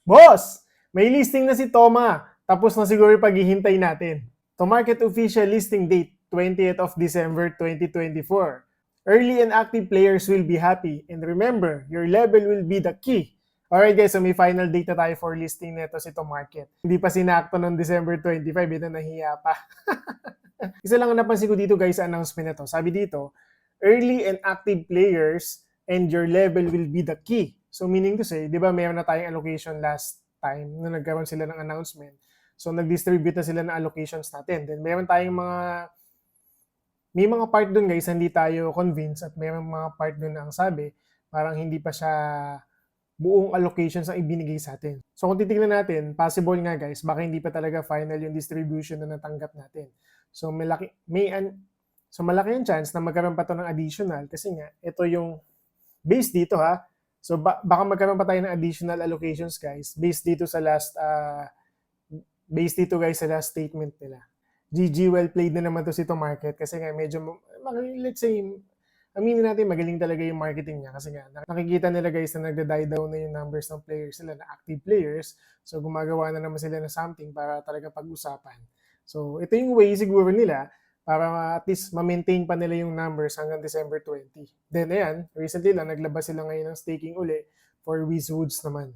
Boss, may listing na si Toma. Tapos na siguro yung paghihintay natin. To market official listing date, 20th of December 2024. Early and active players will be happy. And remember, your level will be the key. Alright guys, so may final date na tayo for listing nito si to market. Hindi pa sinakto noong December 25, ito nahiya pa. Isa lang ang napansin ko dito guys sa announcement nito. Sabi dito, early and active players and your level will be the key. So meaning to say, di ba mayroon na tayong allocation last time na nagkaroon sila ng announcement. So nag-distribute na sila ng allocations natin. Then mayroon tayong may mga part dun guys, hindi tayo convinced at mayroon mga part dun na ang sabi, parang hindi pa siya buong allocations ang ibinigay sa atin. So kung titignan natin, possible nga guys, baka hindi pa talaga final yung distribution na natanggap natin. So malaki ang chance na magkaroon pa to ng additional kasi nga ito yung base dito ha. So baka magkaroon pa tayo ng additional allocations guys based dito guys sa last statement nila. GG, well played na naman to si to market kasi nga medyo let's say aminin natin magaling talaga yung marketing niya kasi nga nakikita nila guys na nagda-die down na yung numbers ng players nila na active players. So gumagawa na naman sila ng something para talaga pag-usapan. So ito yung way siguro nila para at least ma-maintain pa nila yung numbers hanggang December 20. Then ayan, recently lang naglabas sila ngayon ng staking uli for Wizwoods naman.